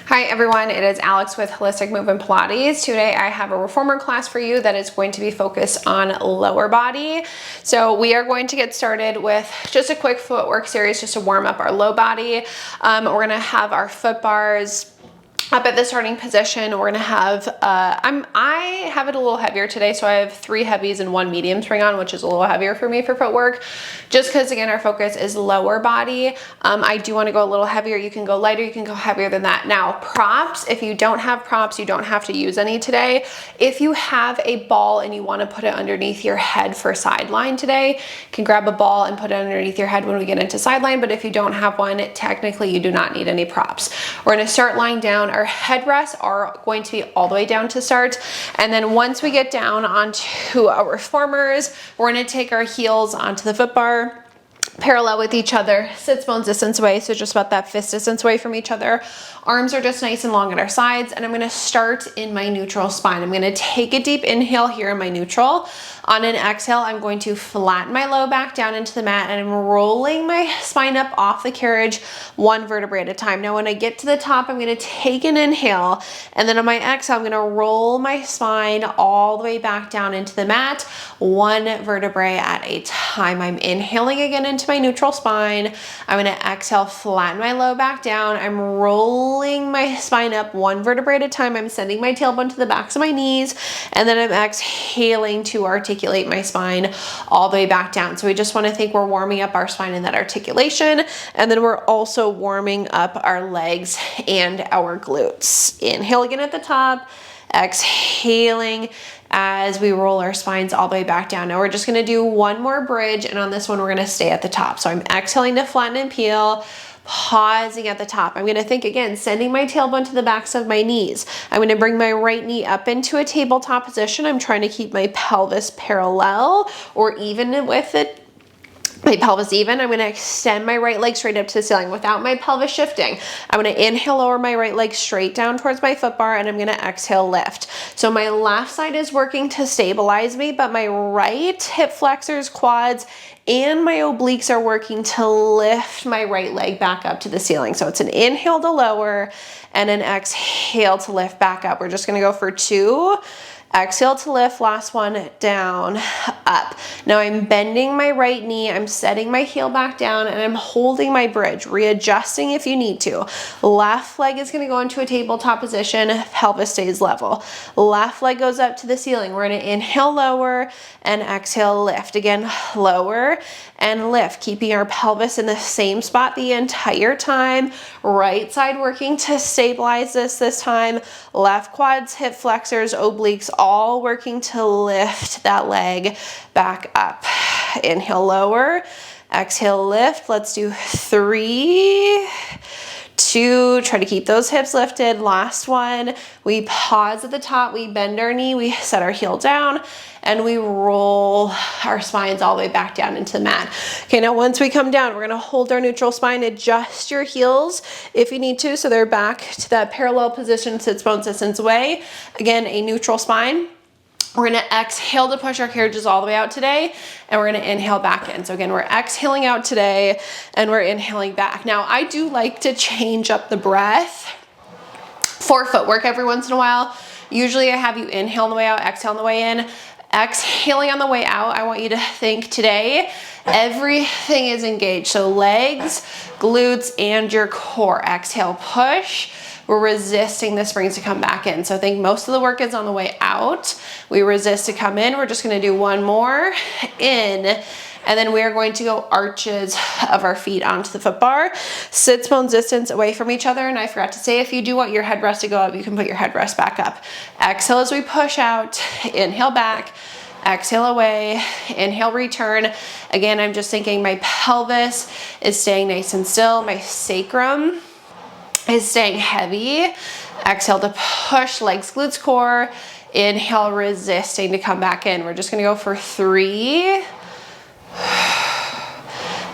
Hi everyone, it is Alex with Holistic Movement Pilates. Today I have a reformer class for you that is going to be focused on lower body. So we are going to get started with just a quick footwork series just to warm up our low body. We're going to have our foot bars up at the starting position. We're gonna have, I have it a little heavier today, so I have 3 heavies and 1 medium spring on, which is a little heavier for me for footwork, just because again, our focus is lower body. I do wanna go a little heavier. You can go lighter, you can go heavier than that. Now, props, if you don't have props, you don't have to use any today. If you have a ball and you wanna put it underneath your head for sideline today, you can grab a ball and put it underneath your head when we get into sideline, but if you don't have one, technically you do not need any props. We're gonna start lying down. Our headrests are going to be all the way down to start. And then once we get down onto our reformers, we're gonna take our heels onto the foot bar, parallel with each other, sits bones distance away, so just about that fist distance away from each other. Arms are just nice and long at our sides, and I'm gonna start in my neutral spine. I'm gonna take a deep inhale here in my neutral. On an exhale, I'm going to flatten my low back down into the mat, and I'm rolling my spine up off the carriage 1 vertebrae at a time. Now, when I get to the top, I'm gonna take an inhale, and then on my exhale, I'm gonna roll my spine all the way back down into the mat, 1 vertebrae at a time. I'm inhaling again into my neutral spine. I'm gonna exhale, flatten my low back down. I'm rolling my spine up 1 vertebrae at a time. I'm sending my tailbone to the backs of my knees, and then I'm exhaling to articulate my spine all the way back down. So we just want to think we're warming up our spine in that articulation, and then we're also warming up our legs and our glutes. Inhale again at the top, exhaling as we roll our spines all the way back down. Now we're just going to do 1 more bridge, and on this one we're going to stay at the top. So I'm exhaling to flatten and peel, pausing at the top. I'm gonna think again, sending my tailbone to the backs of my knees. I'm gonna bring my right knee up into a tabletop position. I'm trying to keep my pelvis parallel or even with it. My pelvis even. I'm gonna extend my right leg straight up to the ceiling without my pelvis shifting. I'm gonna inhale, lower my right leg straight down towards my foot bar, and I'm gonna exhale, lift. So my left side is working to stabilize me, but my right hip flexors, quads, and my obliques are working to lift my right leg back up to the ceiling. So it's an inhale to lower and an exhale to lift back up. We're just gonna go for 2. Exhale to lift, last one, down, up. Now I'm bending my right knee, I'm setting my heel back down, and I'm holding my bridge, readjusting if you need to. Left leg is gonna go into a tabletop position, pelvis stays level. Left leg goes up to the ceiling. We're gonna inhale, lower, and exhale, lift. Again, lower and lift, keeping our pelvis in the same spot the entire time. Right side working to stabilize this time. Left quads, hip flexors, obliques, all working to lift that leg back up. Inhale, lower, exhale, lift. Let's do 3, 2, try to keep those hips lifted. Last one, we pause at the top, we bend our knee, we set our heel down, and we roll our spines all the way back down into the mat. Okay, now once we come down, we're gonna hold our neutral spine, adjust your heels if you need to, so they're back to that parallel position, sits bones distance away. Again, a neutral spine. We're gonna exhale to push our carriages all the way out today, and we're gonna inhale back in. So again, we're exhaling out today, and we're inhaling back. Now, I do like to change up the breath for footwork every once in a while. Usually I have you inhale on the way out, exhale on the way in. Exhaling on the way out, I want you to think today, everything is engaged. So legs, glutes, and your core. Exhale, push. We're resisting the springs to come back in. So I think most of the work is on the way out. We resist to come in. We're just gonna do 1 more, in, and then we are going to go arches of our feet onto the foot bar. Sits bones distance away from each other. And I forgot to say, if you do want your headrest to go up, you can put your headrest back up. Exhale as we push out, inhale back, exhale away, inhale, return. Again, I'm just thinking my pelvis is staying nice and still. My sacrum is staying heavy. Exhale to push, legs, glutes, core. Inhale, resisting to come back in. We're just gonna go for 3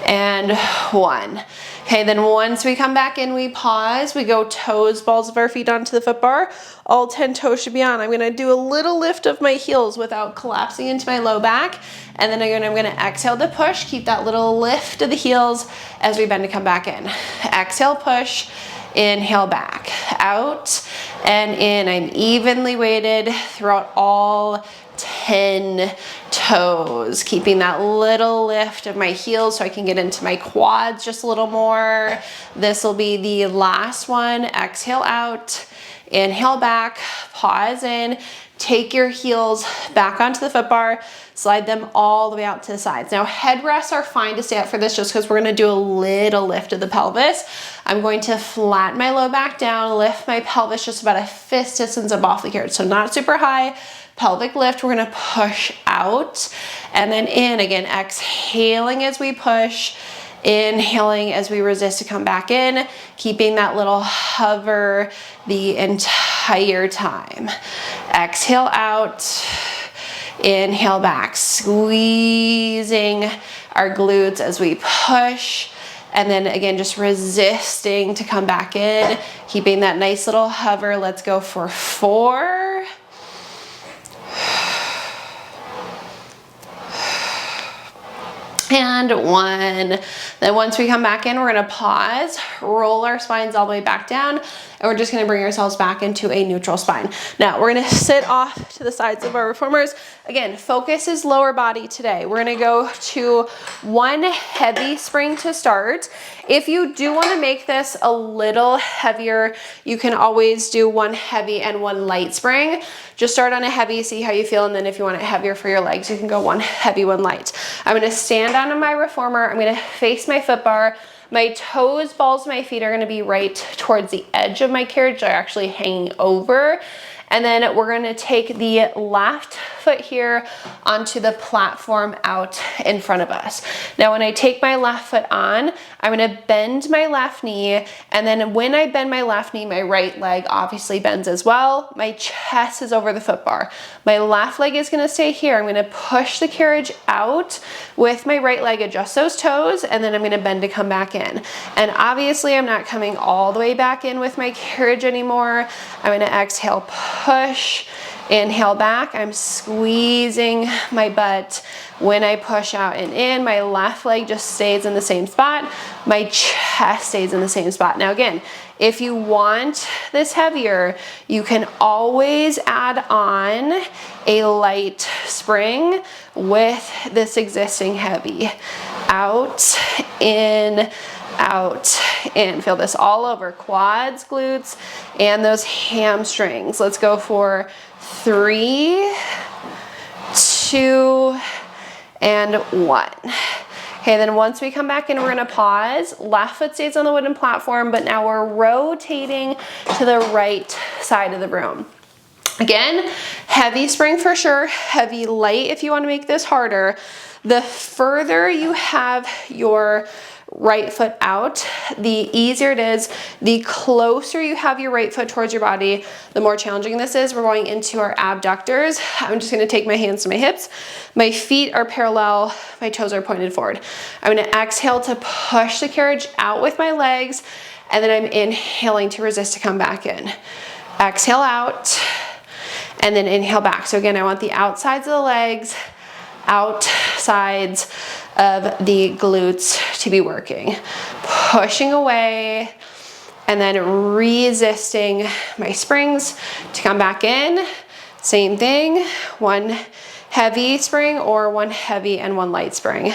and 1. Okay, then once we come back in, we pause, we go toes, balls of our feet onto the foot bar. All 10 toes should be on. I'm gonna do a little lift of my heels without collapsing into my low back. And then again, I'm gonna exhale to push, keep that little lift of the heels as we bend to come back in. Exhale, push. inhale back, out and in. I'm evenly weighted throughout all 10 toes, keeping that little lift of my heels so I can get into my quads just a little more. This will be the last one. Exhale out, inhale back, pause in, take your heels back onto the foot bar, slide them all the way out to the sides. Now head rests are fine to stay up for this just because we're gonna do a little lift of the pelvis. I'm going to flatten my low back down, lift my pelvis just about a fist distance above the carriage. So not super high. Pelvic lift, we're gonna push out and then in again, exhaling as we push, inhaling as we resist to come back in, keeping that little hover the entire time. Exhale out, inhale back, squeezing our glutes as we push. And then again, just resisting to come back in, keeping that nice little hover. Let's go for 4. And 1. Then once we come back in, we're gonna pause, roll our spines all the way back down, and we're just gonna bring ourselves back into a neutral spine. Now we're gonna sit off to the sides of our reformers. Again, focus is lower body today. We're gonna go to 1 heavy spring to start. If you do wanna make this a little heavier, you can always do 1 heavy and 1 light spring. Just start on a heavy, see how you feel, and then if you want it heavier for your legs, you can go 1 heavy, 1 light. I'm gonna stand on my reformer, I'm gonna face my foot bar. My toes, balls of my feet are gonna be right towards the edge of my carriage. They're actually hanging over. And then we're gonna take the left foot here onto the platform out in front of us. Now, when I take my left foot on, I'm gonna bend my left knee. And then when I bend my left knee, my right leg obviously bends as well. My chest is over the foot bar. My left leg is gonna stay here. I'm gonna push the carriage out with my right leg, adjust those toes, and then I'm gonna bend to come back in. And obviously I'm not coming all the way back in with my carriage anymore. I'm gonna exhale, push, inhale back. I'm squeezing my butt. When I push out and in, my left leg just stays in the same spot. My chest stays in the same spot. Now again, if you want this heavier, you can always add on a light spring with this existing heavy. Out, in, out, in. Feel this all over quads, glutes, and those hamstrings. Let's go for 3, 2, and 1. Okay, then once we come back in, we're gonna pause. Left foot stays on the wooden platform, but now we're rotating to the right side of the room. Again, heavy spring for sure, heavy light if you wanna make this harder. The further you have your right foot out, the easier it is. The closer you have your right foot towards your body, the more challenging this is. We're going into our abductors. I'm just gonna take my hands to my hips. My feet are parallel, my toes are pointed forward. I'm gonna exhale to push the carriage out with my legs, and then I'm inhaling to resist to come back in. Exhale out, and then inhale back. So again, I want the outsides of the legs, outsides of the glutes to be working. Pushing away and then resisting my springs to come back in. Same thing, 1 heavy spring or 1 heavy and 1 light spring.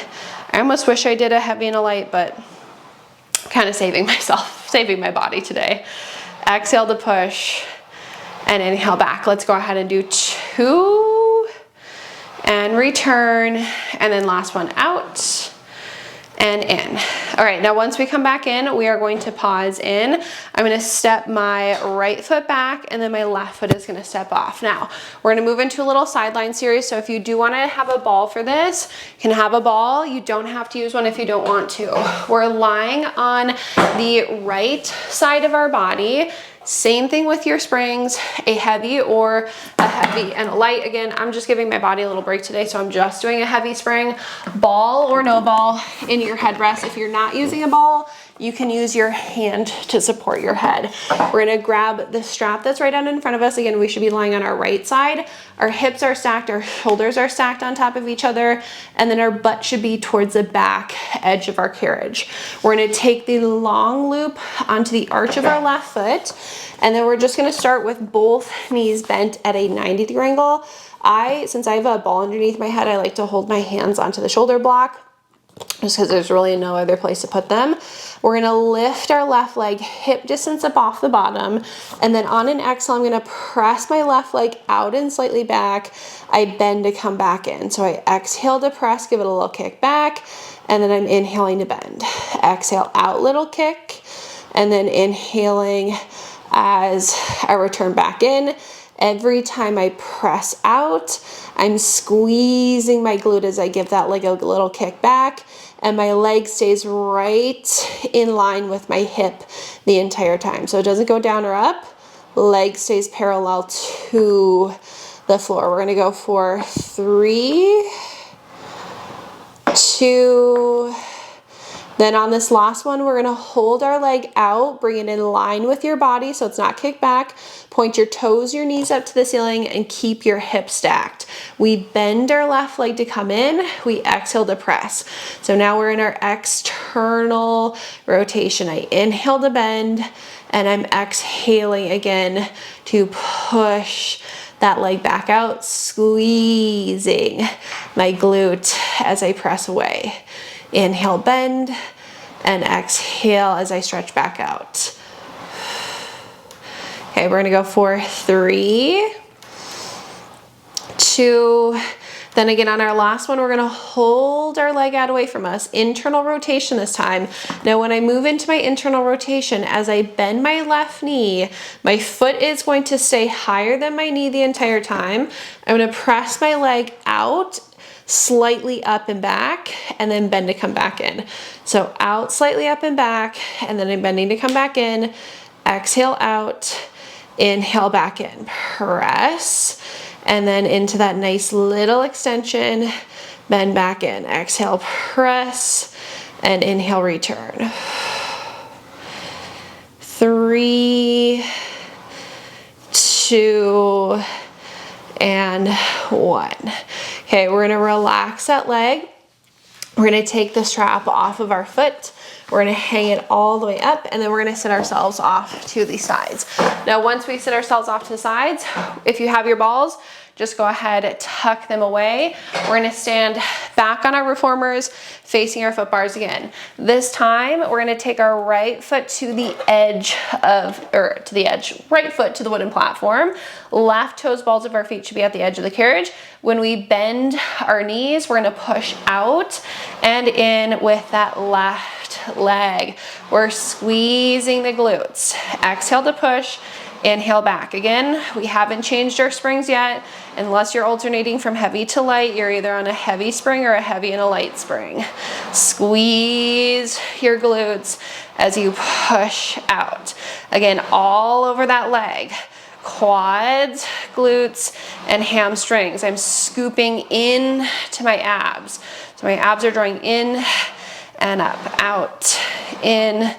I almost wish I did a heavy and a light, but I'm kind of saving myself, saving my body today. Exhale to push and inhale back. Let's go ahead and do 2 and return, and then last one out and in. All right, now once we come back in, we are going to pause in. I'm gonna step my right foot back, and then my left foot is gonna step off. Now, we're gonna move into a little sideline series, so if you do wanna have a ball for this, you can have a ball. You don't have to use one if you don't want to. We're lying on the right side of our body. Same thing with your springs, a heavy or a heavy and a light. Again, I'm just giving my body a little break today, so I'm just doing a heavy spring, ball or no ball in your headrest. If you're not using a ball, you can use your hand to support your head. We're gonna grab the strap that's right down in front of us. Again, we should be lying on our right side. Our hips are stacked, our shoulders are stacked on top of each other, and then our butt should be towards the back edge of our carriage. We're gonna take the long loop onto the arch of our left foot, and then we're just gonna start with both knees bent at a 90-degree angle. Since I have a ball underneath my head, I like to hold my hands onto the shoulder block, just because there's really no other place to put them. We're gonna lift our left leg hip distance up off the bottom, and then on an exhale, I'm gonna press my left leg out and slightly back. I bend to come back in. So I exhale to press, give it a little kick back, and then I'm inhaling to bend. Exhale out, little kick, and then inhaling as I return back in. Every time I press out, I'm squeezing my glute as I give that leg a little kick back, and my leg stays right in line with my hip the entire time. So it doesn't go down or up, leg stays parallel to the floor. We're gonna go for 3, 2, then on this last one, we're gonna hold our leg out, bring it in line with your body so it's not kicked back. Point your toes, your knees up to the ceiling, and keep your hips stacked. We bend our left leg to come in, we exhale to press. So now we're in our external rotation. I inhale to bend, and I'm exhaling again to push that leg back out, squeezing my glute as I press away. Inhale, bend, and exhale as I stretch back out. Okay, we're gonna go for 3, 2, then again on our last one, we're gonna hold our leg out away from us, internal rotation this time. Now when I move into my internal rotation, as I bend my left knee, my foot is going to stay higher than my knee the entire time. I'm gonna press my leg out, slightly up and back, and then bend to come back in. So out, slightly up and back, and then I'm bending to come back in. Exhale out, inhale back in, press, and then into that nice little extension, bend back in. Exhale, press, and inhale, return. 3, 2, and 1. Okay, we're gonna relax that leg. We're gonna take the strap off of our foot. We're gonna hang it all the way up, and then we're gonna sit ourselves off to the sides. Now, once we sit ourselves off to the sides, if you have your balls, just go ahead, tuck them away. We're gonna stand back on our reformers, facing our foot bars again. This time, we're gonna take our right foot to the edge right foot to the wooden platform. Left toes, balls of our feet should be at the edge of the carriage. When we bend our knees, we're gonna push out and in with that left leg. We're squeezing the glutes. Exhale to push. Inhale back. Again, we haven't changed our springs yet. Unless you're alternating from heavy to light, you're either on a heavy spring or a heavy and a light spring. Squeeze your glutes as you push out. Again, all over that leg. Quads, glutes, and hamstrings. I'm scooping in to my abs. So my abs are drawing in and up, out, in,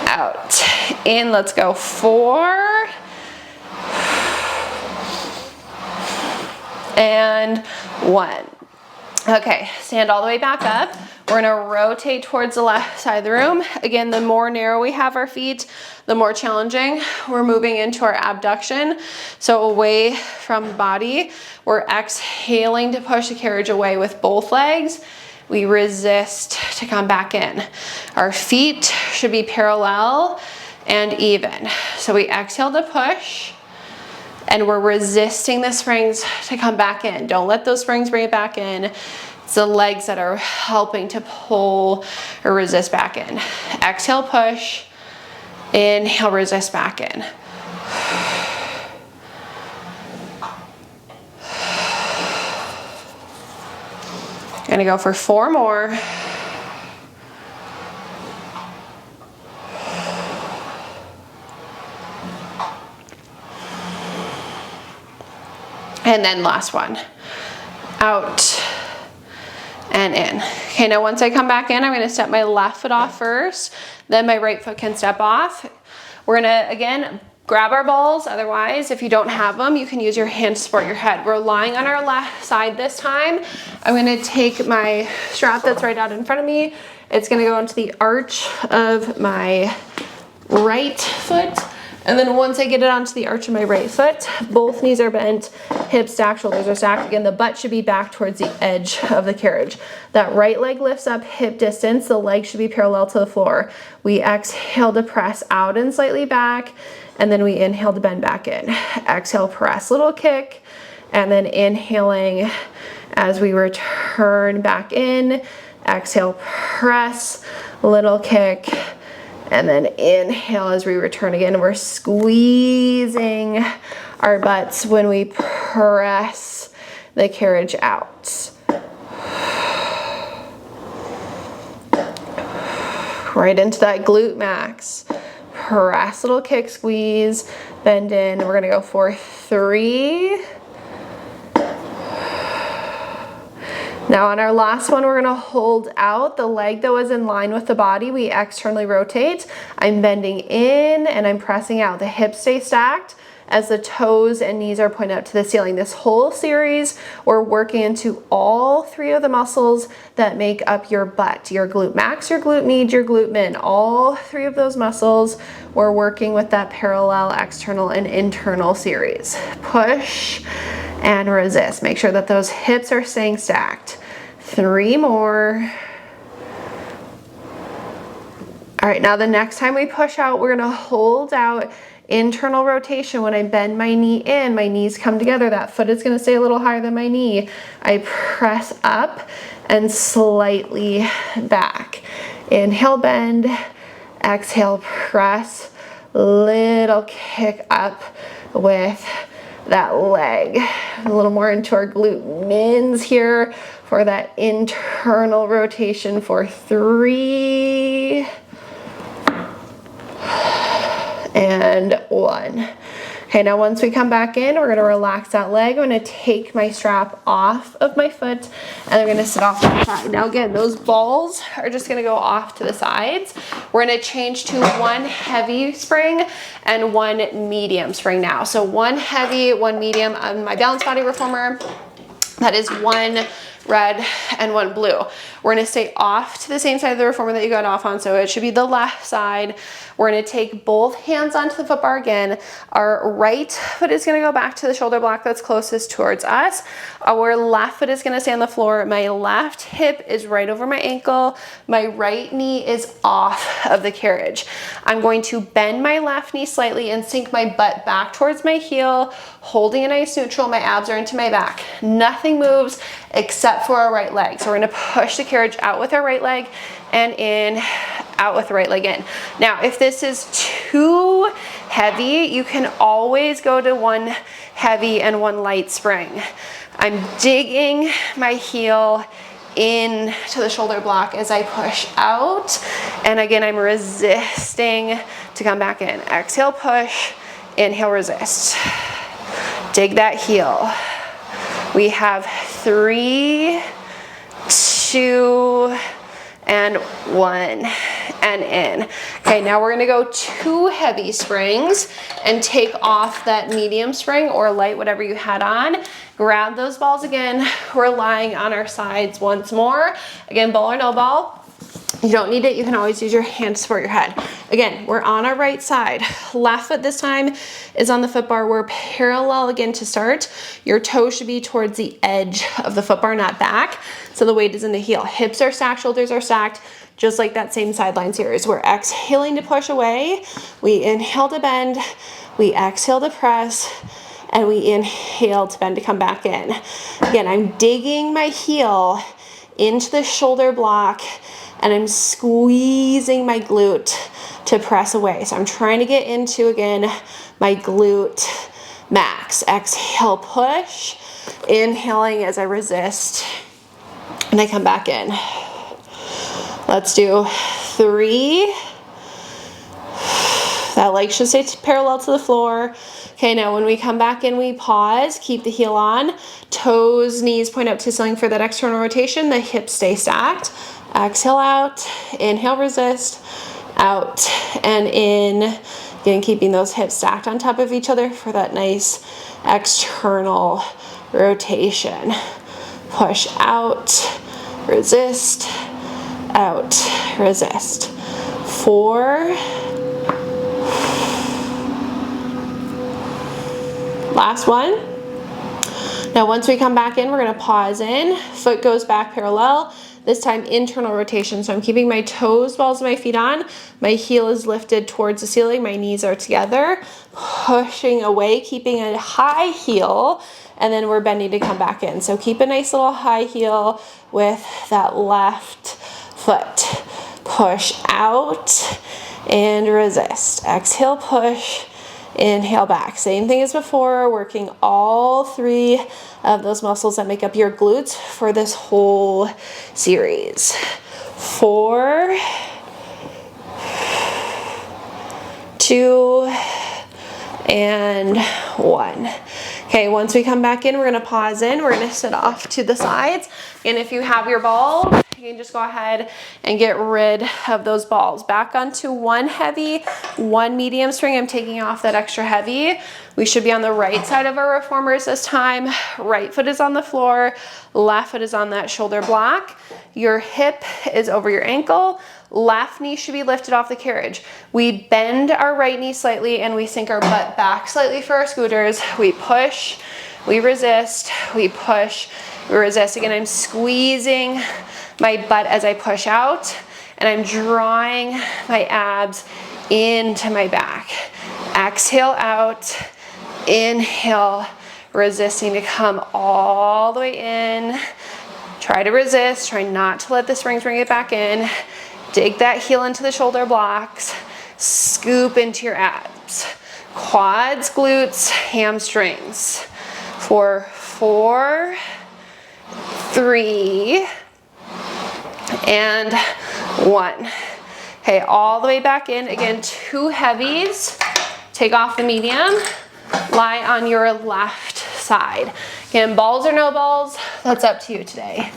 out, in. Let's go. 4 and 1. Okay, stand all the way back up. We're gonna rotate towards the left side of the room. Again, the more narrow we have our feet, the more challenging. We're moving into our abduction, so away from the body. We're exhaling to push the carriage away with both legs. We resist to come back in. Our feet should be parallel and even. So we exhale to push, and we're resisting the springs to come back in. Don't let those springs bring it back in. It's the legs that are helping to pull or resist back in. Exhale, push. Inhale, resist back in. Gonna go for 4 more. And then last one. Out, and in. Okay, now once I come back in, I'm gonna step my left foot off first, then my right foot can step off. We're gonna, again, grab our balls. Otherwise, if you don't have them, you can use your hand to support your head. We're lying on our left side this time. I'm gonna take my strap that's right out in front of me. It's gonna go into the arch of my right foot. And then once I get it onto the arch of my right foot, both knees are bent, hips stacked, shoulders are stacked. Again, the butt should be back towards the edge of the carriage. That right leg lifts up hip distance. The leg should be parallel to the floor. We exhale to press out and slightly back, and then we inhale to bend back in. Exhale, press, little kick, and then inhaling as we return back in. Exhale, press, little kick, and then inhale as we return again. We're squeezing our butts when we press the carriage out. Right into that glute max. Press, little kick, squeeze, bend in. We're gonna go for 3. Now on our last one, we're gonna hold out the leg that was in line with the body. We externally rotate. I'm bending in and I'm pressing out. The hips stay stacked as the toes and knees are pointed up to the ceiling. This whole series, we're working into all 3 of the muscles that make up your butt. Your glute max, your glute med, your glute min. All 3 of those muscles, we're working with that parallel external and internal series. Push and resist. Make sure that those hips are staying stacked. 3 more. All right, now the next time we push out, we're gonna hold out internal rotation. When I bend my knee in, my knees come together. That foot is gonna stay a little higher than my knee. I press up and slightly back. Inhale, bend. Exhale, press. Little kick up with that leg. A little more into our glute mins here for that internal rotation for 3 and 1. Okay, now once we come back in, we're gonna relax that leg. I'm gonna take my strap off of my foot and I'm gonna sit off to the side. Now again, those balls are just gonna go off to the sides. We're gonna change to 1 heavy spring and 1 medium spring now. So 1 heavy, 1 medium on my balanced body reformer. That is 1 red and 1 blue. We're gonna stay off to the same side of the reformer that you got off on, so it should be the left side. We're gonna take both hands onto the foot bar again. Our right foot is gonna go back to the shoulder block that's closest towards us. Our left foot is gonna stay on the floor. My left hip is right over my ankle. My right knee is off of the carriage. I'm going to bend my left knee slightly and sink my butt back towards my heel, holding a nice neutral. My abs are into my back. Nothing moves except for our right leg. So we're gonna push the carriage out with our right leg and in, out with the right leg in. Now, if this is too heavy, you can always go to 1 heavy and 1 light spring. I'm digging my heel into the shoulder block as I push out. And again, I'm resisting to come back in. Exhale, push, inhale, resist. Dig that heel. We have 3, 2, and 1, and in. Okay, now we're gonna go 2 heavy springs and take off that medium spring or light, whatever you had on. Grab those balls again. We're lying on our sides once more. Again, ball or no ball. You don't need it. You can always use your hand to support your head. Again, we're on our right side. Left foot this time is on the foot bar. We're parallel again to start. Your toe should be towards the edge of the foot bar, not back. So the weight is in the heel. Hips are stacked, shoulders are stacked, just like that same sideline series. We're exhaling to push away. We inhale to bend. We exhale to press. And we inhale to bend to come back in. Again, I'm digging my heel into the shoulder block and I'm squeezing my glute to press away. So I'm trying to get into, again, my glute max. Exhale, push. Inhaling as I resist. And I come back in. Let's do 3, That leg should stay parallel to the floor. Okay, now when we come back in, we pause, keep the heel on, toes, knees point up to the ceiling for that external rotation, the hips stay stacked. Exhale out, inhale, resist, out and in. Again, keeping those hips stacked on top of each other for that nice external rotation. Push out, resist, out, resist. 4. Last one. Now once we come back in, we're gonna pause in, foot goes back parallel, this time internal rotation. So I'm keeping my toes, balls of my feet on, my heel is lifted towards the ceiling, my knees are together, pushing away, keeping a high heel, and then we're bending to come back in. So keep a nice little high heel with that left foot. Push out and resist. Exhale, push. Inhale back. Same thing as before, working all 3 of those muscles that make up your glutes for this whole series. 4, 2, and 1. Okay, once we come back in, we're gonna pause in. We're gonna sit off to the sides. And if you have your balls, you can just go ahead and get rid of those balls. Back onto 1 heavy, 1 medium string. I'm taking off that extra heavy. We should be on the right side of our reformers this time. Right foot is on the floor, left foot is on that shoulder block. Your hip is over your ankle. Left knee should be lifted off the carriage. We bend our right knee slightly and we sink our butt back slightly for our scooters. We push, we resist, we push, we resist. Again, I'm squeezing my butt as I push out and I'm drawing my abs into my back. Exhale out, inhale, resisting to come all the way in. Try to resist, try not to let the springs bring it back in. Dig that heel into the shoulder blocks, scoop into your abs. Quads, glutes, hamstrings. For 4, 3, and 1. Okay, all the way back in. Again, 2 heavies. Take off the medium. Lie on your left side. Again, balls or no balls, that's up to you today.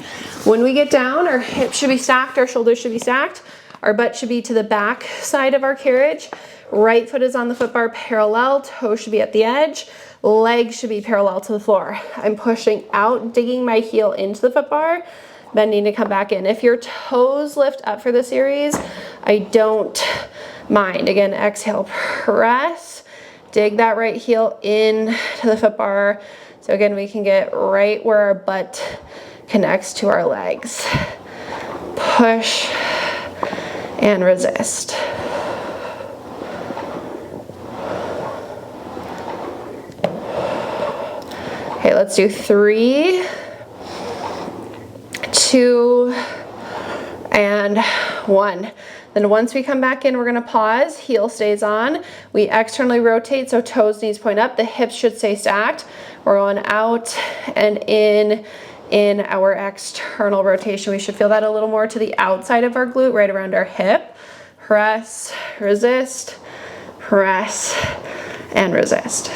When we get down, our hips should be stacked, our shoulders should be stacked, our butt should be to the back side of our carriage. Right foot is on the foot bar parallel, toes should be at the edge, legs should be parallel to the floor. I'm pushing out, digging my heel into the foot bar, bending to come back in. If your toes lift up for the series, I don't mind. Again, exhale, press, dig that right heel in to the foot bar. So again, we can get right where our butt connects to our legs. Push and resist. Okay, let's do 3, 2, and 1. Then once we come back in, we're gonna pause, heel stays on. We externally rotate, so toes, knees point up, the hips should stay stacked. We're going out and in our external rotation. We should feel that a little more to the outside of our glute, right around our hip. Press, resist, press, and resist.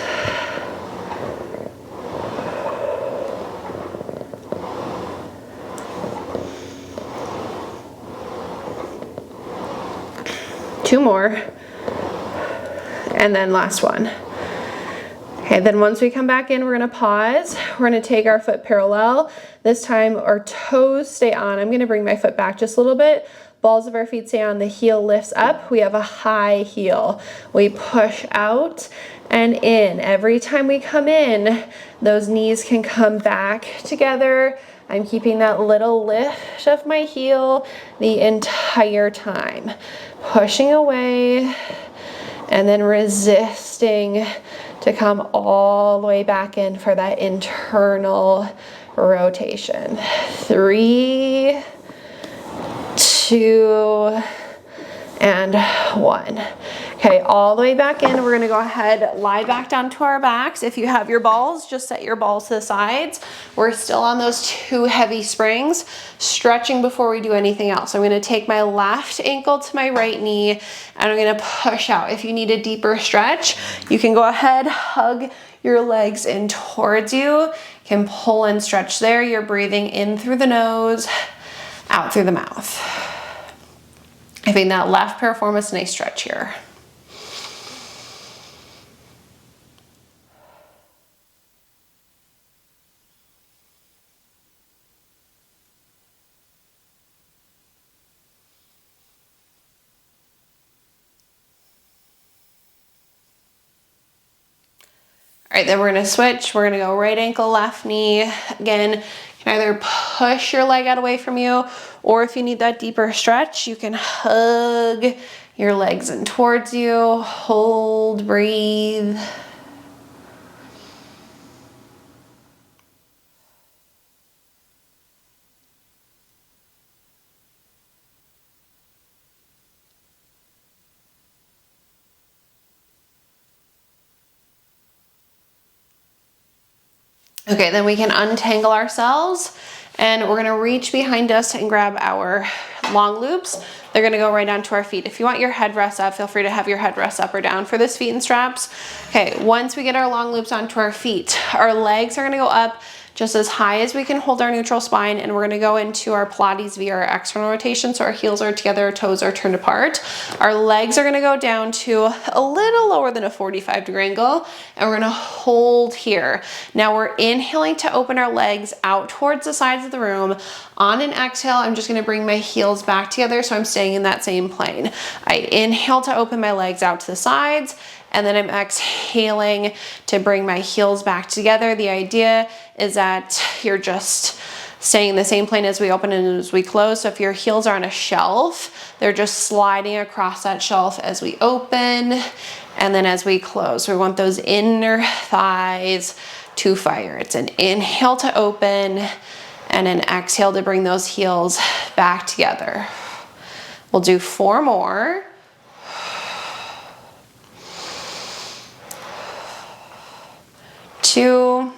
Two more, and then last one. Okay, then once we come back in, we're gonna pause. We're gonna take our foot parallel. This time our toes stay on. I'm gonna bring my foot back just a little bit. Balls of our feet stay on, the heel lifts up. We have a high heel. We push out and in. Every time we come in, those knees can come back together. I'm keeping that little lift of my heel the entire time. Pushing away and then resisting to come all the way back in for that internal rotation. 3, 2, and 1. Okay, all the way back in. We're gonna go ahead, lie back down to our backs. If you have your balls, just set your balls to the sides. We're still on those 2 heavy springs, stretching before we do anything else. I'm gonna take my left ankle to my right knee, and I'm gonna push out. If you need a deeper stretch, you can go ahead, hug your legs in towards you. You can pull and stretch there. You're breathing in through the nose, out through the mouth. I think that left piriformis, nice stretch here. All right, then we're gonna switch. We're gonna go right ankle, left knee. Again, you can either push your leg out away from you, or if you need that deeper stretch, you can hug your legs in towards you, hold, breathe. Okay, then we can untangle ourselves, and we're gonna reach behind us and grab our long loops. They're gonna go right onto our feet. If you want your headrest up, feel free to have your headrest up or down for this feet and straps. Okay, once we get our long loops onto our feet, our legs are gonna go up just as high as we can hold our neutral spine, and we're gonna go into our Pilates via our external rotation. So our heels are together, our toes are turned apart. Our legs are gonna go down to a little lower than a 45-degree angle, and we're gonna hold here. Now we're inhaling to open our legs out towards the sides of the room. On an exhale, I'm just gonna bring my heels back together so I'm staying in that same plane. I inhale to open my legs out to the sides, and then I'm exhaling to bring my heels back together. The idea is that you're just staying in the same plane as we open and as we close. So if your heels are on a shelf, they're just sliding across that shelf as we open and then as we close. We want those inner thighs to fire. It's an inhale to open and an exhale to bring those heels back together. We'll do 4 more. 2,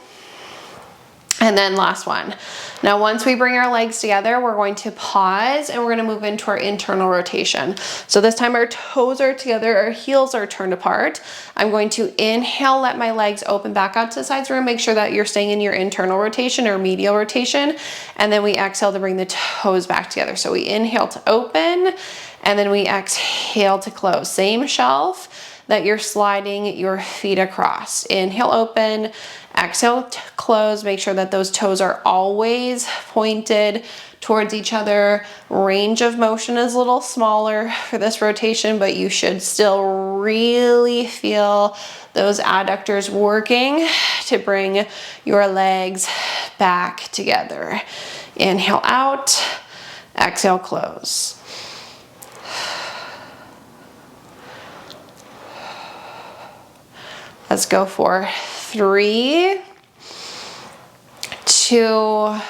and then last one. Now, once we bring our legs together, we're going to pause and we're gonna move into our internal rotation. So this time our toes are together, our heels are turned apart. I'm going to inhale, let my legs open back out to the sides. We're gonna make sure that you're staying in your internal rotation or medial rotation. And then we exhale to bring the toes back together. So we inhale to open, and then we exhale to close. Same shelf that you're sliding your feet across. Inhale, open, exhale, close. Make sure that those toes are always pointed towards each other. Range of motion is a little smaller for this rotation, but you should still really feel those adductors working to bring your legs back together. Inhale out, exhale, close. Let's go for 3, 2,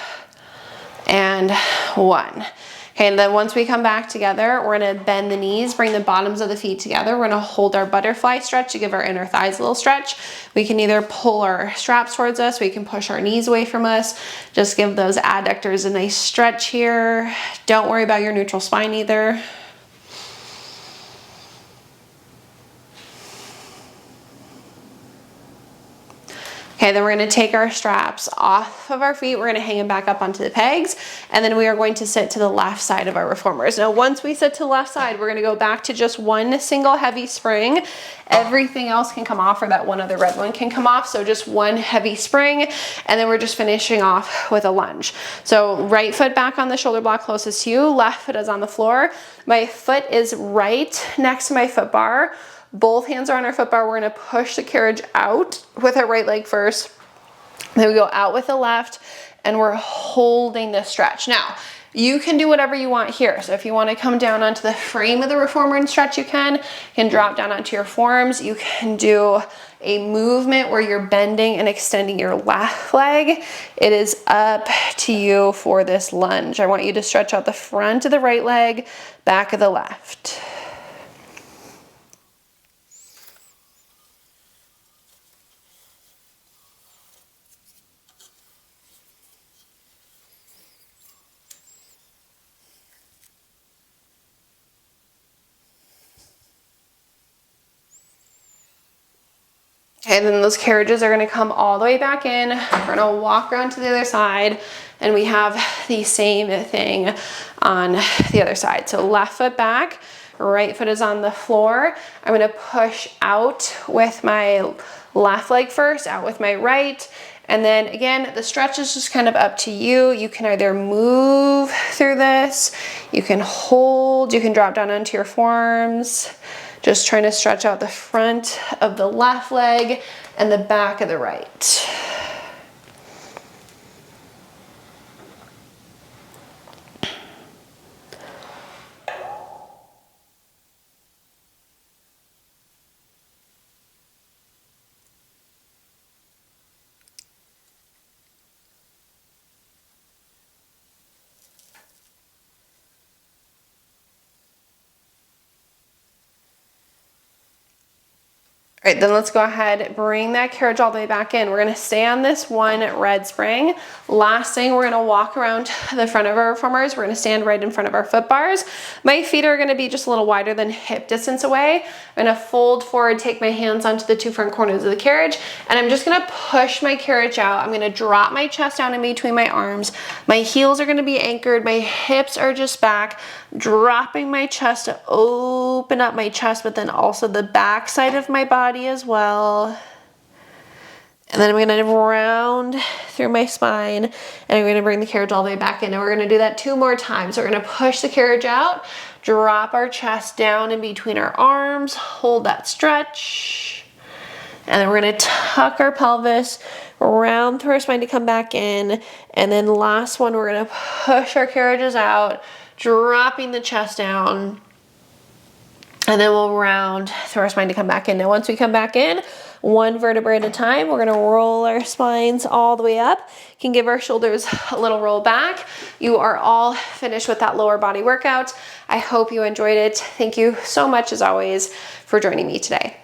and 1. Okay, and then once we come back together, we're gonna bend the knees, bring the bottoms of the feet together. We're gonna hold our butterfly stretch to give our inner thighs a little stretch. We can either pull our straps towards us, we can push our knees away from us. Just give those adductors a nice stretch here. Don't worry about your neutral spine either. Okay, then we're gonna take our straps off of our feet. We're gonna hang them back up onto the pegs, and then we are going to sit to the left side of our reformers. Now, once we sit to the left side, we're gonna go back to just one single heavy spring. Everything else can come off, or that one other red one can come off. So just one heavy spring, and then we're just finishing off with a lunge. So right foot back on the shoulder block closest to you, left foot is on the floor. My foot is right next to my foot bar. Both hands are on our foot bar. We're gonna push the carriage out with our right leg first. Then we go out with the left, and we're holding this stretch. Now, you can do whatever you want here. So if you wanna come down onto the frame of the reformer and stretch, you can. You can drop down onto your forearms. You can do a movement where you're bending and extending your left leg. It is up to you for this lunge. I want you to stretch out the front of the right leg, back of the left. Okay, and then those carriages are gonna come all the way back in. We're gonna walk around to the other side, and we have the same thing on the other side. So left foot back, right foot is on the floor. I'm gonna push out with my left leg first, out with my right. And then again, the stretch is just kind of up to you. You can either move through this, you can hold, you can drop down onto your forearms. Just trying to stretch out the front of the left leg and the back of the right. All right, then let's go ahead, bring that carriage all the way back in. We're gonna stay on this one red spring. Last thing, we're gonna walk around the front of our reformers. We're gonna stand right in front of our foot bars. My feet are gonna be just a little wider than hip distance away. I'm gonna fold forward, take my hands onto the two front corners of the carriage, and I'm just gonna push my carriage out. I'm gonna drop my chest down in between my arms. My heels are gonna be anchored, my hips are just back, dropping my chest to open up my chest, but then also the back side of my body as well. And then I'm gonna round through my spine, and I'm gonna bring the carriage all the way back in. And we're gonna do that 2 more times. So we're gonna push the carriage out, drop our chest down in between our arms, hold that stretch. And then we're gonna tuck our pelvis, round through our spine to come back in. And then last one, we're gonna push our carriages out, dropping the chest down. And then we'll round through our spine to come back in. Now once we come back in, 1 vertebrae at a time, we're gonna roll our spines all the way up. Can give our shoulders a little roll back. You are all finished with that lower body workout. I hope you enjoyed it. Thank you so much as always for joining me today.